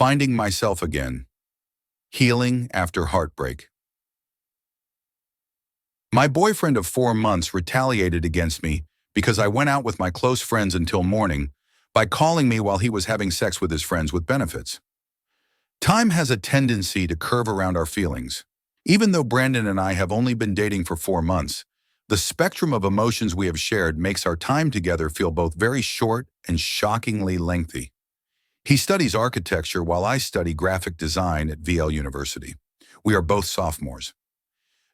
Finding myself again. Healing after heartbreak. My boyfriend of 4 months retaliated against me because I went out with my close friends until morning by calling me while he was having sex with his friends with benefits. Time has a tendency to curve around our feelings. Even though Brandon and I have only been dating for 4 months, the spectrum of emotions we have shared makes our time together feel both very short and shockingly lengthy. He studies architecture while I study graphic design at VL University. We are both sophomores.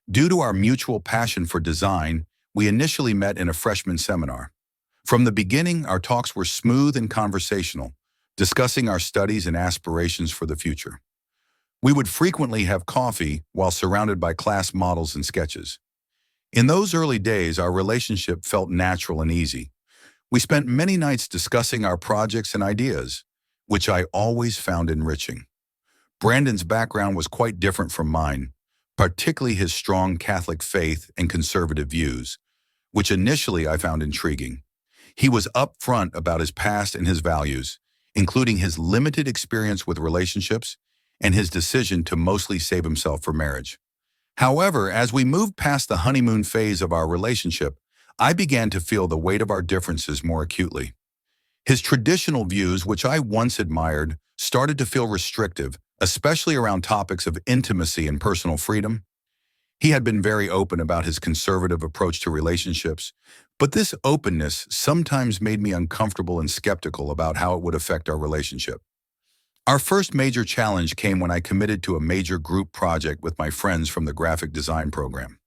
Due to our mutual passion for design, we initially met in a freshman seminar. From the beginning, our talks were smooth and conversational, discussing our studies and aspirations for the future. We would frequently have coffee while surrounded by class models and sketches. In those early days, our relationship felt natural and easy. We spent many nights discussing our projects and ideas, which I always found enriching. Brandon's background was quite different from mine, particularly his strong Catholic faith and conservative views, which initially I found intriguing. He was upfront about his past and his values, including his limited experience with relationships and his decision to mostly save himself for marriage. However, as we moved past the honeymoon phase of our relationship, I began to feel the weight of our differences more acutely. His traditional views, which I once admired, started to feel restrictive, especially around topics of intimacy and personal freedom. He had been very open about his conservative approach to relationships, but this openness sometimes made me uncomfortable and skeptical about how it would affect our relationship. Our first major challenge came when I committed to a major group project with my friends from the graphic design program.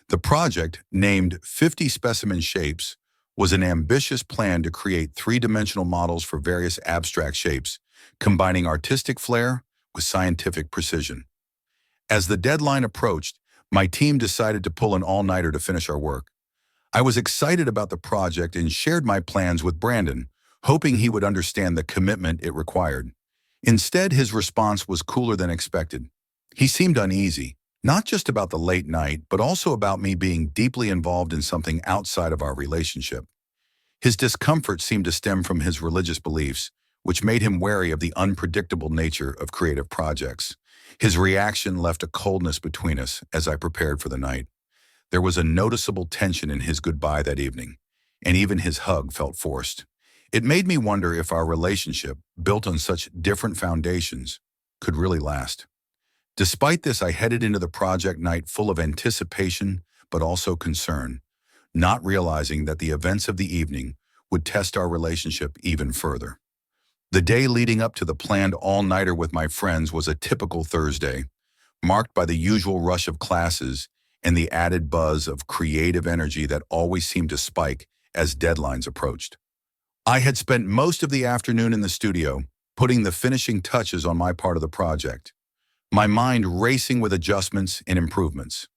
The project, named 50 Specimen Shapes, was an ambitious plan to create three-dimensional models for various abstract shapes, combining artistic flair with scientific precision. As the deadline approached, my team decided to pull an all-nighter to finish our work. I was excited about the project and shared my plans with Brandon, hoping he would understand the commitment it required. Instead, his response was cooler than expected. He seemed uneasy, not just about the late night, but also about me being deeply involved in something outside of our relationship. His discomfort seemed to stem from his religious beliefs, which made him wary of the unpredictable nature of creative projects. His reaction left a coldness between us as I prepared for the night. There was a noticeable tension in his goodbye that evening, and even his hug felt forced. It made me wonder if our relationship, built on such different foundations, could really last. Despite this, I headed into the project night full of anticipation, but also concern, not realizing that the events of the evening would test our relationship even further. The day leading up to the planned all-nighter with my friends was a typical Thursday, marked by the usual rush of classes and the added buzz of creative energy that always seemed to spike as deadlines approached. I had spent most of the afternoon in the studio, putting the finishing touches on my part of the project, my mind racing with adjustments and improvements.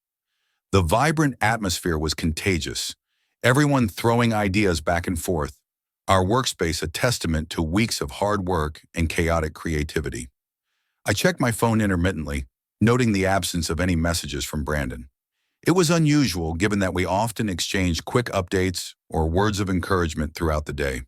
The vibrant atmosphere was contagious, everyone throwing ideas back and forth, our workspace a testament to weeks of hard work and chaotic creativity. I checked my phone intermittently, noting the absence of any messages from Brandon. It was unusual given that we often exchanged quick updates or words of encouragement throughout the day.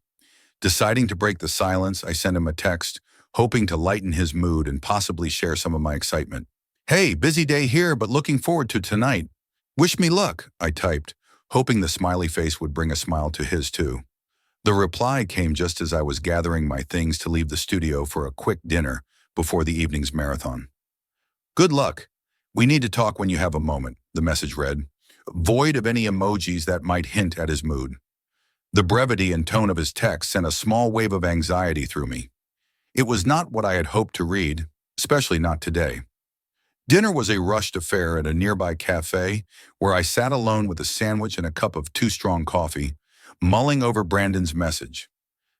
Deciding to break the silence, I sent him a text, hoping to lighten his mood and possibly share some of my excitement. "Hey, busy day here, but looking forward to tonight. Wish me luck," I typed, hoping the smiley face would bring a smile to his too. The reply came just as I was gathering my things to leave the studio for a quick dinner before the evening's marathon. "Good luck. We need to talk when you have a moment," the message read, void of any emojis that might hint at his mood. The brevity and tone of his text sent a small wave of anxiety through me. It was not what I had hoped to read, especially not today. Dinner was a rushed affair at a nearby cafe where I sat alone with a sandwich and a cup of too strong coffee, mulling over Brandon's message.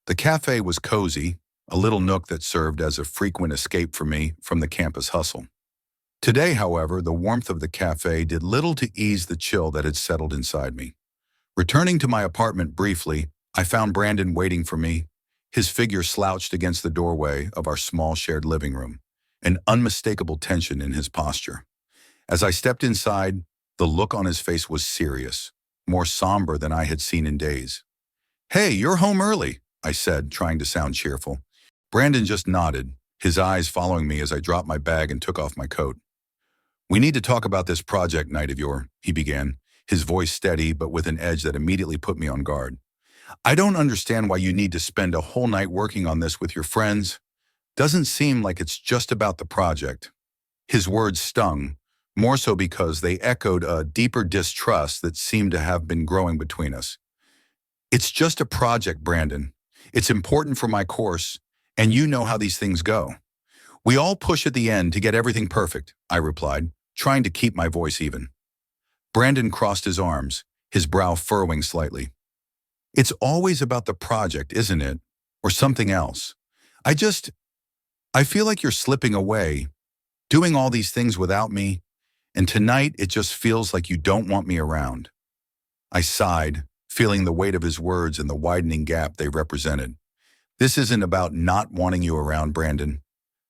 The cafe was cozy, a little nook that served as a frequent escape for me from the campus hustle. Today, however, the warmth of the cafe did little to ease the chill that had settled inside me. Returning to my apartment briefly, I found Brandon waiting for me, his figure slouched against the doorway of our small shared living room, an unmistakable tension in his posture. As I stepped inside, the look on his face was serious, more somber than I had seen in days. "Hey, you're home early," I said, trying to sound cheerful. Brandon just nodded, his eyes following me as I dropped my bag and took off my coat. "We need to talk about this project night of yours," he began, his voice steady but with an edge that immediately put me on guard. "I don't understand why you need to spend a whole night working on this with your friends. Doesn't seem like it's just about the project." His words stung, more so because they echoed a deeper distrust that seemed to have been growing between us. "It's just a project, Brandon. It's important for my course, and you know how these things go. We all push at the end to get everything perfect," I replied, trying to keep my voice even. Brandon crossed his arms, his brow furrowing slightly. "It's always about the project, isn't it? Or something else. I feel like you're slipping away, doing all these things without me, and tonight it just feels like you don't want me around." I sighed, feeling the weight of his words and the widening gap they represented. "This isn't about not wanting you around, Brandon.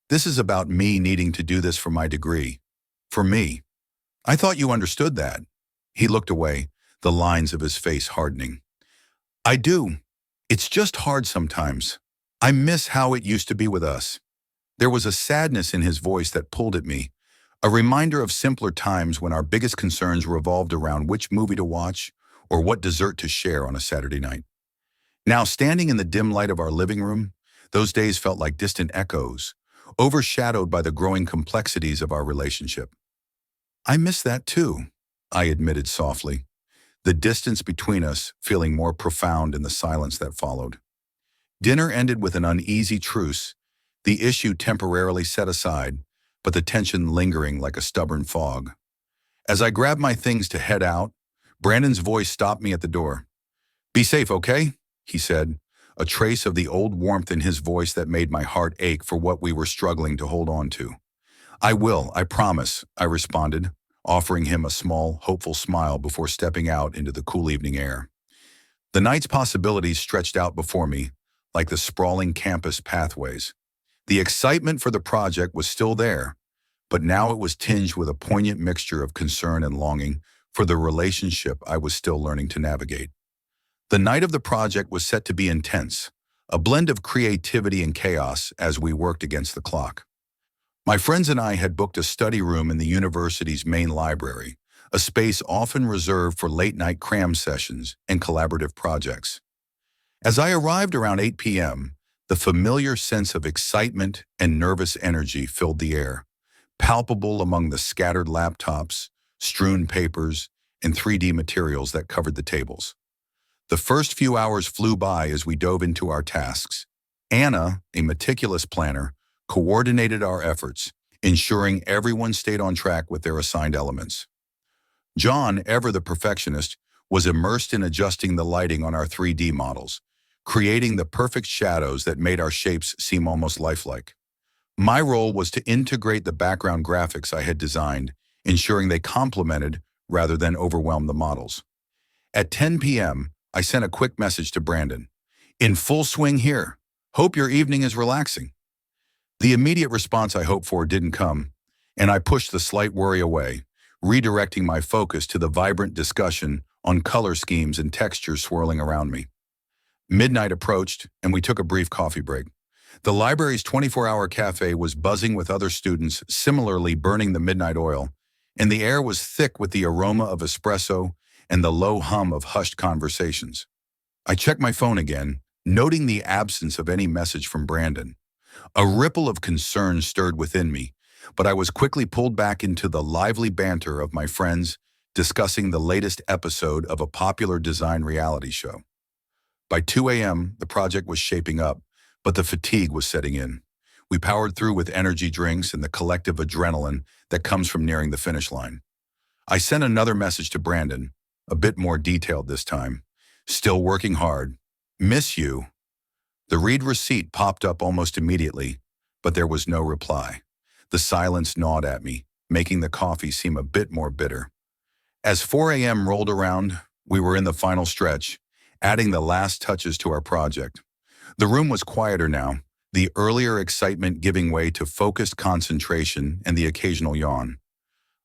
This is about me needing to do this for my degree. For me. I thought you understood that." He looked away, the lines of his face hardening. "I do. It's just hard sometimes. I miss how it used to be with us." There was a sadness in his voice that pulled at me, a reminder of simpler times when our biggest concerns revolved around which movie to watch or what dessert to share on a Saturday night. Now, standing in the dim light of our living room, those days felt like distant echoes, overshadowed by the growing complexities of our relationship. "I miss that too," I admitted softly, the distance between us feeling more profound in the silence that followed. Dinner ended with an uneasy truce, the issue temporarily set aside, but the tension lingering like a stubborn fog. As I grabbed my things to head out, Brandon's voice stopped me at the door. "Be safe, okay?" he said, a trace of the old warmth in his voice that made my heart ache for what we were struggling to hold on to. "I will, I promise," I responded, offering him a small, hopeful smile before stepping out into the cool evening air. The night's possibilities stretched out before me, like the sprawling campus pathways. The excitement for the project was still there, but now it was tinged with a poignant mixture of concern and longing for the relationship I was still learning to navigate. The night of the project was set to be intense, a blend of creativity and chaos as we worked against the clock. My friends and I had booked a study room in the university's main library, a space often reserved for late-night cram sessions and collaborative projects. As I arrived around 8 p.m., the familiar sense of excitement and nervous energy filled the air, palpable among the scattered laptops, strewn papers, and 3D materials that covered the tables. The first few hours flew by as we dove into our tasks. Anna, a meticulous planner, coordinated our efforts, ensuring everyone stayed on track with their assigned elements. John, ever the perfectionist, was immersed in adjusting the lighting on our 3D models, creating the perfect shadows that made our shapes seem almost lifelike. My role was to integrate the background graphics I had designed, ensuring they complemented rather than overwhelmed the models. At 10 p.m., I sent a quick message to Brandon. "In full swing here. Hope your evening is relaxing." The immediate response I hoped for didn't come, and I pushed the slight worry away, redirecting my focus to the vibrant discussion on color schemes and textures swirling around me. Midnight approached, and we took a brief coffee break. The library's 24-hour cafe was buzzing with other students similarly burning the midnight oil, and the air was thick with the aroma of espresso and the low hum of hushed conversations. I checked my phone again, noting the absence of any message from Brandon. A ripple of concern stirred within me, but I was quickly pulled back into the lively banter of my friends discussing the latest episode of a popular design reality show. By 2 a.m., the project was shaping up, but the fatigue was setting in. We powered through with energy drinks and the collective adrenaline that comes from nearing the finish line. I sent another message to Brandon, a bit more detailed this time. "Still working hard. Miss you." The read receipt popped up almost immediately, but there was no reply. The silence gnawed at me, making the coffee seem a bit more bitter. As 4 a.m. rolled around, we were in the final stretch, adding the last touches to our project. The room was quieter now, the earlier excitement giving way to focused concentration and the occasional yawn.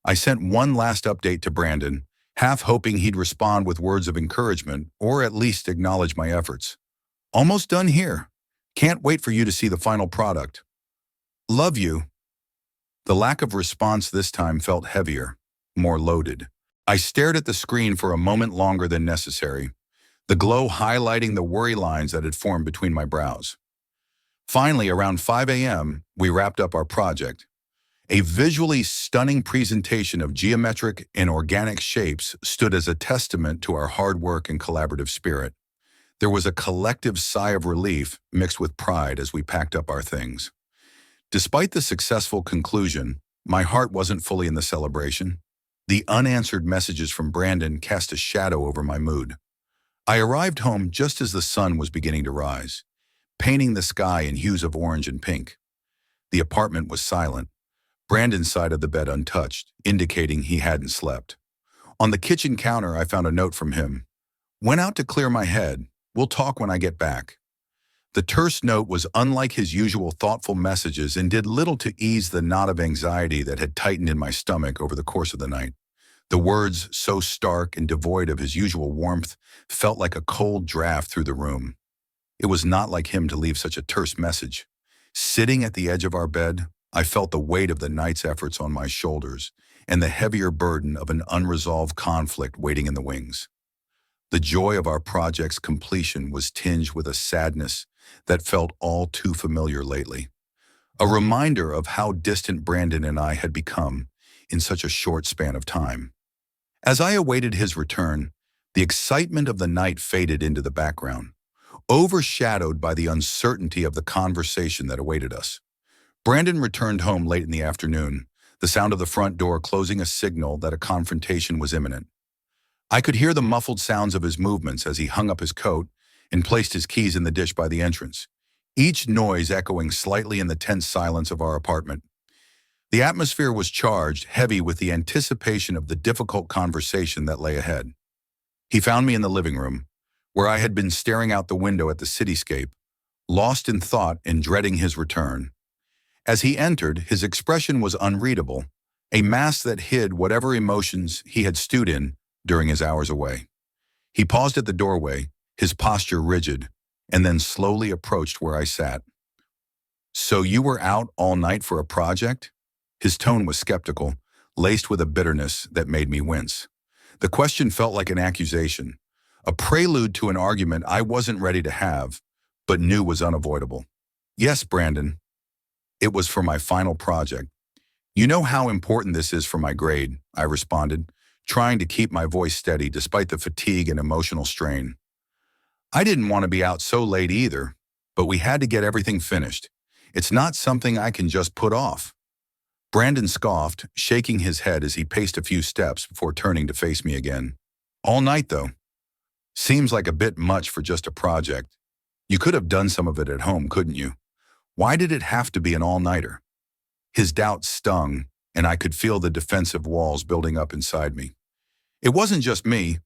I sent one last update to Brandon, half hoping he'd respond with words of encouragement or at least acknowledge my efforts. "Almost done here. Can't wait for you to see the final product." Love you. The lack of response this time felt heavier, more loaded. I stared at the screen for a moment longer than necessary, the glow highlighting the worry lines that had formed between my brows. Finally, around 5 a.m., we wrapped up our project. A visually stunning presentation of geometric and organic shapes stood as a testament to our hard work and collaborative spirit. There was a collective sigh of relief mixed with pride as we packed up our things. Despite the successful conclusion, my heart wasn't fully in the celebration. The unanswered messages from Brandon cast a shadow over my mood. I arrived home just as the sun was beginning to rise, painting the sky in hues of orange and pink. The apartment was silent, Brandon's side of the bed untouched, indicating he hadn't slept. On the kitchen counter, I found a note from him. Went out to clear my head. We'll talk when I get back. The terse note was unlike his usual thoughtful messages and did little to ease the knot of anxiety that had tightened in my stomach over the course of the night. The words, so stark and devoid of his usual warmth, felt like a cold draft through the room. It was not like him to leave such a terse message. Sitting at the edge of our bed, I felt the weight of the night's efforts on my shoulders and the heavier burden of an unresolved conflict waiting in the wings. The joy of our project's completion was tinged with a sadness that felt all too familiar lately. A reminder of how distant Brandon and I had become in such a short span of time. As I awaited his return, the excitement of the night faded into the background, overshadowed by the uncertainty of the conversation that awaited us. Brandon returned home late in the afternoon, the sound of the front door closing a signal that a confrontation was imminent. I could hear the muffled sounds of his movements as he hung up his coat and placed his keys in the dish by the entrance, each noise echoing slightly in the tense silence of our apartment. The atmosphere was charged, heavy with the anticipation of the difficult conversation that lay ahead. He found me in the living room, where I had been staring out the window at the cityscape, lost in thought and dreading his return. As he entered, his expression was unreadable, a mask that hid whatever emotions he had stewed in during his hours away. He paused at the doorway, his posture rigid, and then slowly approached where I sat. "So you were out all night for a project?" His tone was skeptical, laced with a bitterness that made me wince. The question felt like an accusation, a prelude to an argument I wasn't ready to have, but knew was unavoidable. "Yes, Brandon. It was for my final project. You know how important this is for my grade," I responded, trying to keep my voice steady despite the fatigue and emotional strain. I didn't want to be out so late either, but we had to get everything finished. It's not something I can just put off. Brandon scoffed, shaking his head as he paced a few steps before turning to face me again. "All night, though. Seems like a bit much for just a project. You could have done some of it at home, couldn't you? Why did it have to be an all-nighter?" His doubt stung, and I could feel the defensive walls building up inside me. It wasn't just me.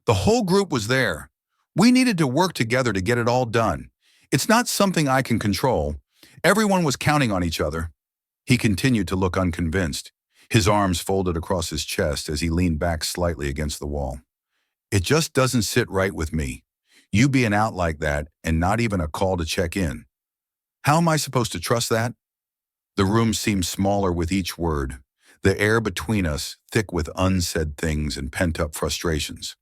The whole group was there. We needed to work together to get it all done. It's not something I can control. Everyone was counting on each other. He continued to look unconvinced, his arms folded across his chest as he leaned back slightly against the wall. "It just doesn't sit right with me. You being out like that and not even a call to check in. How am I supposed to trust that?" The room seemed smaller with each word, the air between us thick with unsaid things and pent-up frustrations.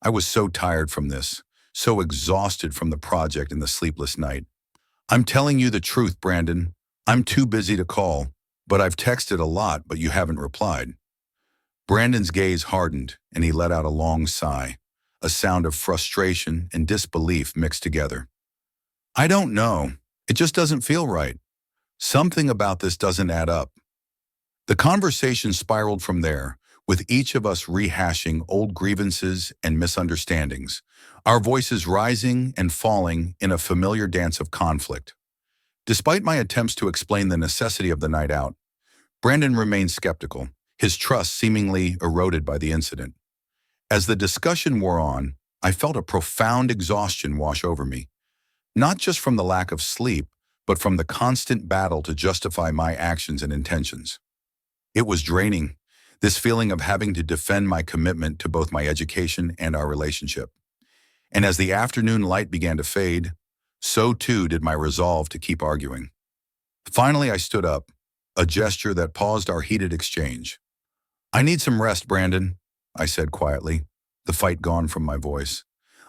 I was so tired from this, so exhausted from the project and the sleepless night. "I'm telling you the truth, Brandon. I'm too busy to call, but I've texted a lot, but you haven't replied." Brandon's gaze hardened, and he let out a long sigh, a sound of frustration and disbelief mixed together. "I don't know. It just doesn't feel right. Something about this doesn't add up." The conversation spiraled from there, with each of us rehashing old grievances and misunderstandings, our voices rising and falling in a familiar dance of conflict. Despite my attempts to explain the necessity of the night out, Brandon remained skeptical, his trust seemingly eroded by the incident. As the discussion wore on, I felt a profound exhaustion wash over me, not just from the lack of sleep, but from the constant battle to justify my actions and intentions. It was draining, this feeling of having to defend my commitment to both my education and our relationship. And as the afternoon light began to fade, so too did my resolve to keep arguing. Finally, I stood up, a gesture that paused our heated exchange. "I need some rest, Brandon," I said quietly, the fight gone from my voice.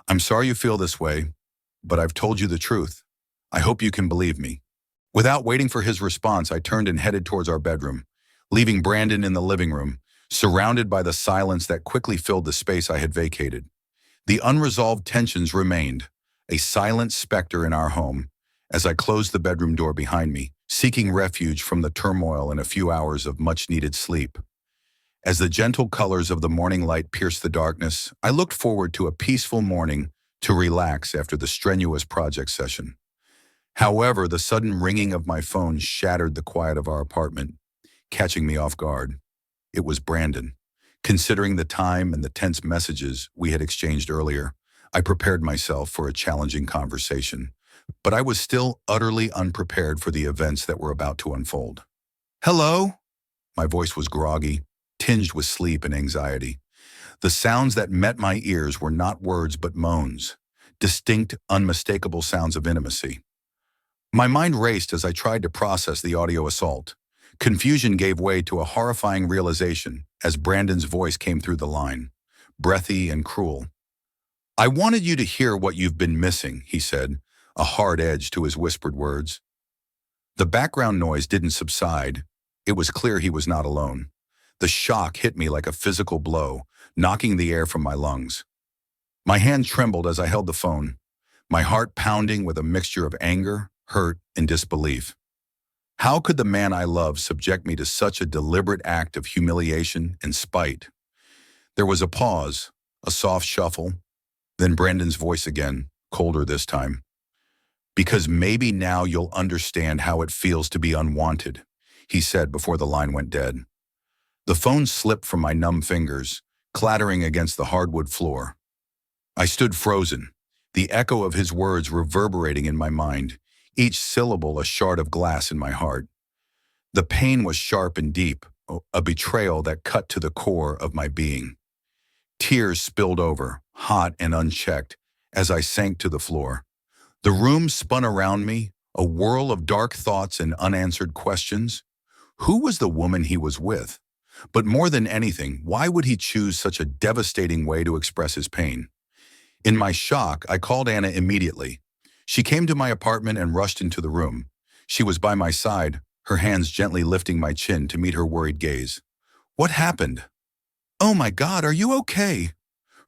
"I'm sorry you feel this way, but I've told you the truth. I hope you can believe me." Without waiting for his response, I turned and headed towards our bedroom, leaving Brandon in the living room, surrounded by the silence that quickly filled the space I had vacated. The unresolved tensions remained, a silent specter in our home, as I closed the bedroom door behind me, seeking refuge from the turmoil and a few hours of much-needed sleep. As the gentle colors of the morning light pierced the darkness, I looked forward to a peaceful morning to relax after the strenuous project session. However, the sudden ringing of my phone shattered the quiet of our apartment, catching me off guard. It was Brandon. Considering the time and the tense messages we had exchanged earlier, I prepared myself for a challenging conversation, but I was still utterly unprepared for the events that were about to unfold. "Hello?" My voice was groggy, tinged with sleep and anxiety. The sounds that met my ears were not words but moans, distinct, unmistakable sounds of intimacy. My mind raced as I tried to process the audio assault. Confusion gave way to a horrifying realization as Brandon's voice came through the line, breathy and cruel. "I wanted you to hear what you've been missing," he said, a hard edge to his whispered words. The background noise didn't subside. It was clear he was not alone. The shock hit me like a physical blow, knocking the air from my lungs. My hand trembled as I held the phone, my heart pounding with a mixture of anger, hurt, and disbelief. How could the man I loved subject me to such a deliberate act of humiliation and spite? There was a pause, a soft shuffle, then Brandon's voice again, colder this time. "Because maybe now you'll understand how it feels to be unwanted," he said before the line went dead. The phone slipped from my numb fingers, clattering against the hardwood floor. I stood frozen, the echo of his words reverberating in my mind, each syllable a shard of glass in my heart. The pain was sharp and deep, a betrayal that cut to the core of my being. Tears spilled over, hot and unchecked, as I sank to the floor. The room spun around me, a whirl of dark thoughts and unanswered questions. Who was the woman he was with? But more than anything, why would he choose such a devastating way to express his pain? In my shock, I called Anna immediately. She came to my apartment and rushed into the room. She was by my side, her hands gently lifting my chin to meet her worried gaze. "What happened?" "Oh my God, are you okay?"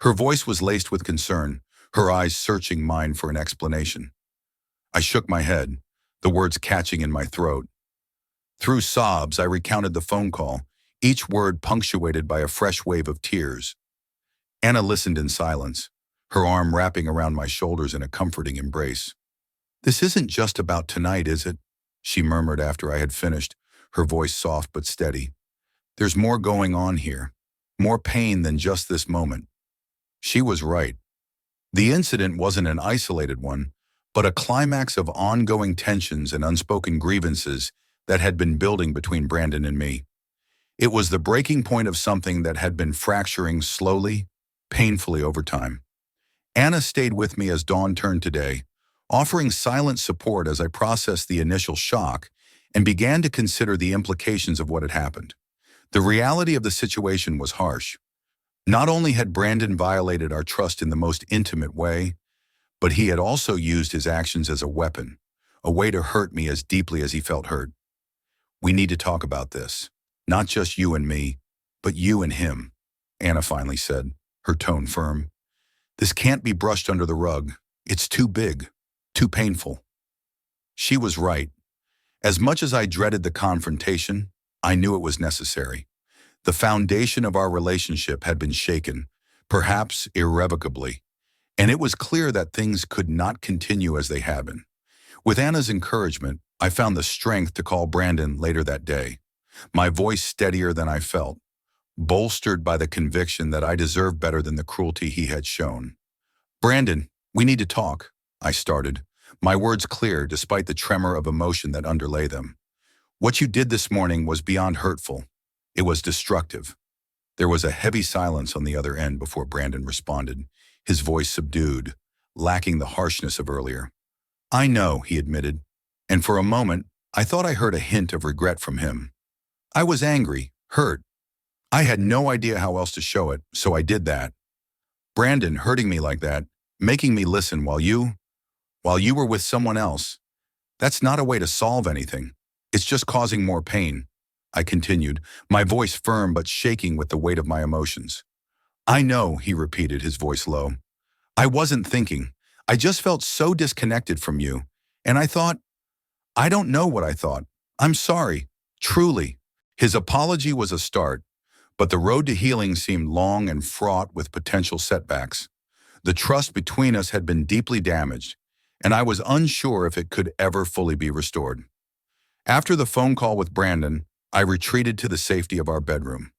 Her voice was laced with concern, her eyes searching mine for an explanation. I shook my head, the words catching in my throat. Through sobs, I recounted the phone call, each word punctuated by a fresh wave of tears. Anna listened in silence, her arm wrapping around my shoulders in a comforting embrace. "This isn't just about tonight, is it?" she murmured after I had finished, her voice soft but steady. "There's more going on here, more pain than just this moment." She was right. The incident wasn't an isolated one, but a climax of ongoing tensions and unspoken grievances that had been building between Brandon and me. It was the breaking point of something that had been fracturing slowly, painfully over time. Anna stayed with me as dawn turned to day, offering silent support as I processed the initial shock and began to consider the implications of what had happened. The reality of the situation was harsh. Not only had Brandon violated our trust in the most intimate way, but he had also used his actions as a weapon, a way to hurt me as deeply as he felt hurt. "We need to talk about this. Not just you and me, but you and him," Anna finally said, her tone firm. "This can't be brushed under the rug. It's too big, too painful." She was right. As much as I dreaded the confrontation, I knew it was necessary. The foundation of our relationship had been shaken, perhaps irrevocably, and it was clear that things could not continue as they had been. With Anna's encouragement, I found the strength to call Brandon later that day, my voice steadier than I felt, bolstered by the conviction that I deserved better than the cruelty he had shown. "Brandon, we need to talk," I started, my words clear despite the tremor of emotion that underlay them. "What you did this morning was beyond hurtful. It was destructive." There was a heavy silence on the other end before Brandon responded, his voice subdued, lacking the harshness of earlier. "I know," he admitted, "and for a moment, I thought I heard a hint of regret from him. I was angry, hurt. I had no idea how else to show it, so I did that. Brandon hurting me like that, making me listen while you were with someone else. That's not a way to solve anything. It's just causing more pain. I continued, my voice firm but shaking with the weight of my emotions. I know, he repeated, his voice low. I wasn't thinking. I just felt so disconnected from you. And I don't know what I thought. I'm sorry. Truly. His apology was a start, but the road to healing seemed long and fraught with potential setbacks. The trust between us had been deeply damaged, and I was unsure if it could ever fully be restored. After the phone call with Brandon, I retreated to the safety of our bedroom.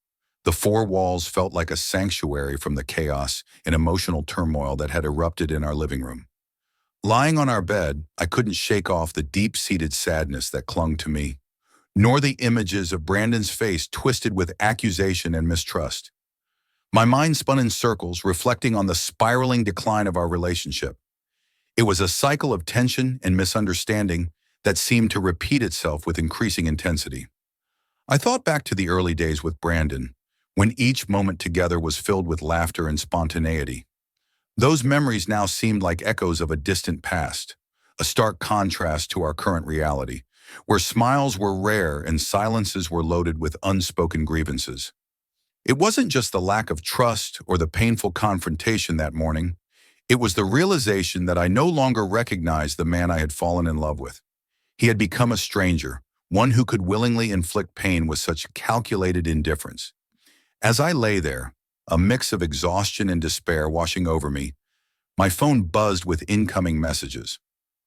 The four walls felt like a sanctuary from the chaos and emotional turmoil that had erupted in our living room. Lying on our bed, I couldn't shake off the deep-seated sadness that clung to me, nor the images of Brandon's face twisted with accusation and mistrust. My mind spun in circles, reflecting on the spiraling decline of our relationship. It was a cycle of tension and misunderstanding that seemed to repeat itself with increasing intensity. I thought back to the early days with Brandon, when each moment together was filled with laughter and spontaneity. Those memories now seemed like echoes of a distant past, a stark contrast to our current reality, where smiles were rare and silences were loaded with unspoken grievances. It wasn't just the lack of trust or the painful confrontation that morning. It was the realization that I no longer recognized the man I had fallen in love with. He had become a stranger, one who could willingly inflict pain with such calculated indifference. As I lay there, a mix of exhaustion and despair washing over me, my phone buzzed with incoming messages.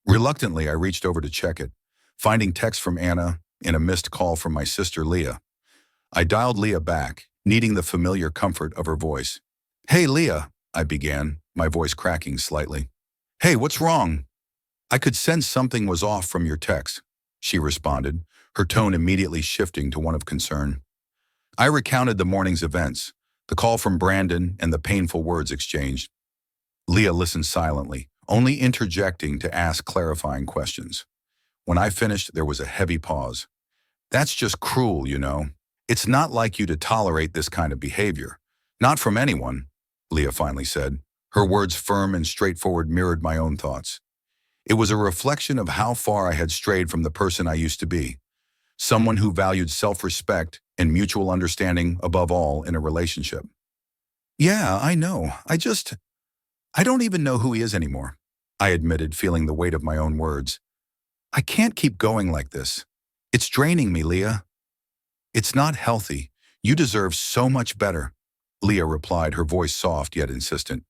Reluctantly, I reached over to check it, finding text from Anna and a missed call from my sister Leah. I dialed Leah back, needing the familiar comfort of her voice. "Hey, Leah," I began, my voice cracking slightly. "Hey, what's wrong?" "I could sense something was off from your text," she responded, her tone immediately shifting to one of concern. I recounted the morning's events, the call from Brandon and the painful words exchanged. Leah listened silently, only interjecting to ask clarifying questions. When I finished, there was a heavy pause. "That's just cruel, you know. It's not like you to tolerate this kind of behavior. Not from anyone," Leah finally said. Her words, firm and straightforward, mirrored my own thoughts. It was a reflection of how far I had strayed from the person I used to be, someone who valued self-respect and mutual understanding above all in a relationship. "Yeah, I know. I don't even know who he is anymore," I admitted, feeling the weight of my own words. "I can't keep going like this. It's draining me, Leah." "It's not healthy. You deserve so much better," Leah replied, her voice soft yet insistent.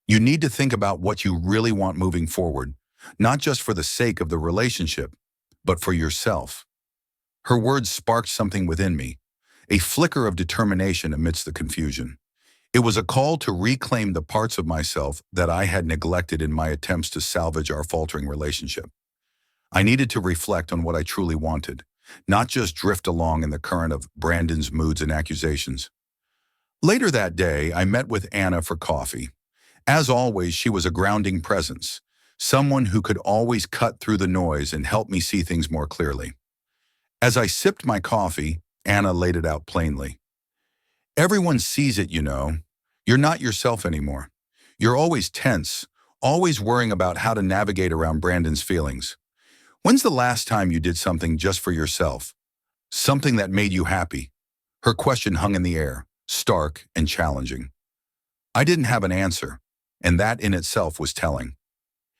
"You need to think about what you really want moving forward, not just for the sake of the relationship, but for yourself." Her words sparked something within me, a flicker of determination amidst the confusion. It was a call to reclaim the parts of myself that I had neglected in my attempts to salvage our faltering relationship. I needed to reflect on what I truly wanted, not just drift along in the current of Brandon's moods and accusations. Later that day, I met with Anna for coffee. As always, she was a grounding presence, someone who could always cut through the noise and help me see things more clearly. As I sipped my coffee, Anna laid it out plainly. "Everyone sees it, you know. You're not yourself anymore. You're always tense, always worrying about how to navigate around Brandon's feelings. When's the last time you did something just for yourself? Something that made you happy?" Her question hung in the air, stark and challenging. I didn't have an answer, and that in itself was telling.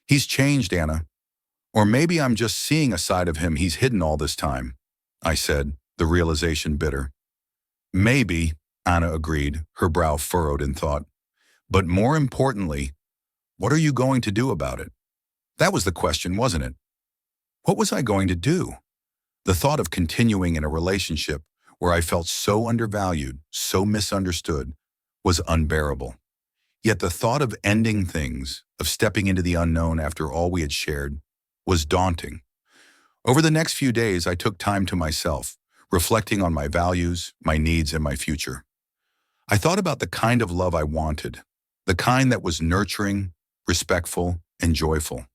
"He's changed, Anna. Or maybe I'm just seeing a side of him he's hidden all this time," I said, the realization bitter. "Maybe," Anna agreed, her brow furrowed in thought. "But more importantly, what are you going to do about it?" That was the question, wasn't it? What was I going to do? The thought of continuing in a relationship where I felt so undervalued, so misunderstood, was unbearable. Yet the thought of ending things, of stepping into the unknown after all we had shared, was daunting. Over the next few days, I took time to myself, reflecting on my values, my needs, and my future. I thought about the kind of love I wanted, the kind that was nurturing, respectful, and joyful.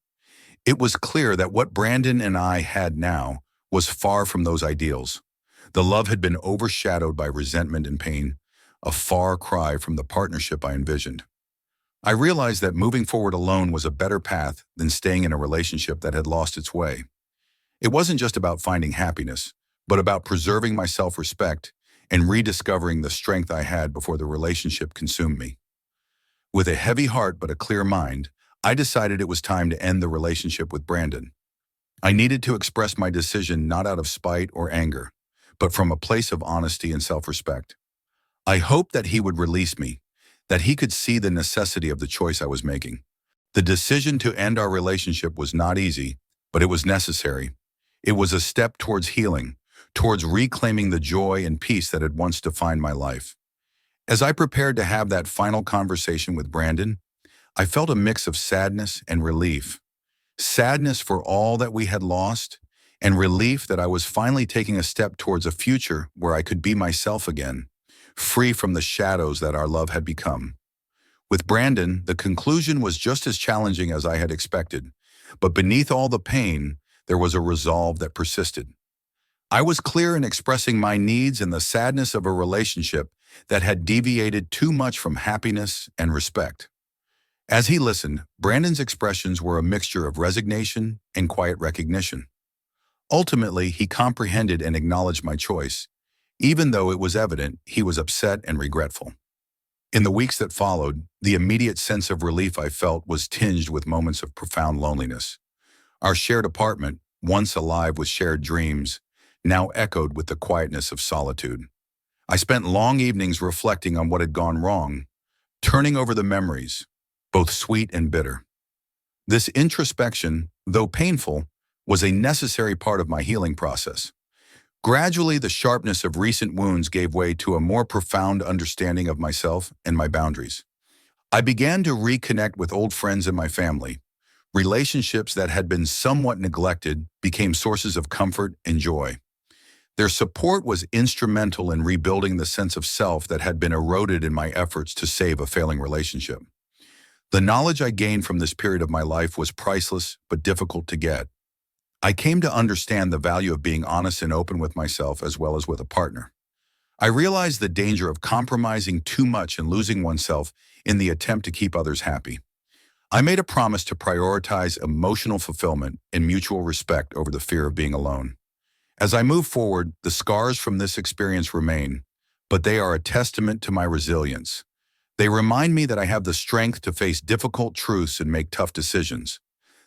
It was clear that what Brandon and I had now was far from those ideals. The love had been overshadowed by resentment and pain, a far cry from the partnership I envisioned. I realized that moving forward alone was a better path than staying in a relationship that had lost its way. It wasn't just about finding happiness, but about preserving my self-respect and rediscovering the strength I had before the relationship consumed me. With a heavy heart but a clear mind, I decided it was time to end the relationship with Brandon. I needed to express my decision not out of spite or anger, but from a place of honesty and self-respect. I hoped that he would release me, that he could see the necessity of the choice I was making. The decision to end our relationship was not easy, but it was necessary. It was a step towards healing, towards reclaiming the joy and peace that had once defined my life. As I prepared to have that final conversation with Brandon, I felt a mix of sadness and relief. Sadness for all that we had lost, and relief that I was finally taking a step towards a future where I could be myself again, free from the shadows that our love had become. With Brandon, the conclusion was just as challenging as I had expected, but beneath all the pain, there was a resolve that persisted. I was clear in expressing my needs and the sadness of a relationship that had deviated too much from happiness and respect. As he listened, Brandon's expressions were a mixture of resignation and quiet recognition. Ultimately, he comprehended and acknowledged my choice, even though it was evident he was upset and regretful. In the weeks that followed, the immediate sense of relief I felt was tinged with moments of profound loneliness. Our shared apartment, once alive with shared dreams, now echoed with the quietness of solitude. I spent long evenings reflecting on what had gone wrong, turning over the memories, both sweet and bitter. This introspection, though painful, was a necessary part of my healing process. Gradually, the sharpness of recent wounds gave way to a more profound understanding of myself and my boundaries. I began to reconnect with old friends and my family. Relationships that had been somewhat neglected became sources of comfort and joy. Their support was instrumental in rebuilding the sense of self that had been eroded in my efforts to save a failing relationship. The knowledge I gained from this period of my life was priceless but difficult to get. I came to understand the value of being honest and open with myself as well as with a partner. I realized the danger of compromising too much and losing oneself in the attempt to keep others happy. I made a promise to prioritize emotional fulfillment and mutual respect over the fear of being alone. As I move forward, the scars from this experience remain, but they are a testament to my resilience. They remind me that I have the strength to face difficult truths and make tough decisions,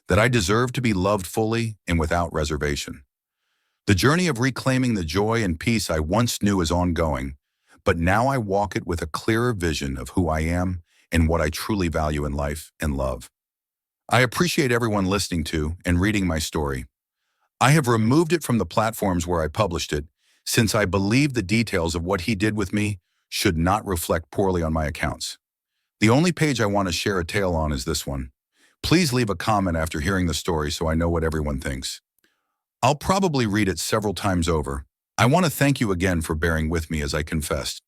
that I deserve to be loved fully and without reservation. The journey of reclaiming the joy and peace I once knew is ongoing, but now I walk it with a clearer vision of who I am and what I truly value in life and love. I appreciate everyone listening to and reading my story. I have removed it from the platforms where I published it, since I believe the details of what he did with me should not reflect poorly on my accounts. The only page I want to share a tale on is this one. Please leave a comment after hearing the story so I know what everyone thinks. I'll probably read it several times over. I want to thank you again for bearing with me as I confessed.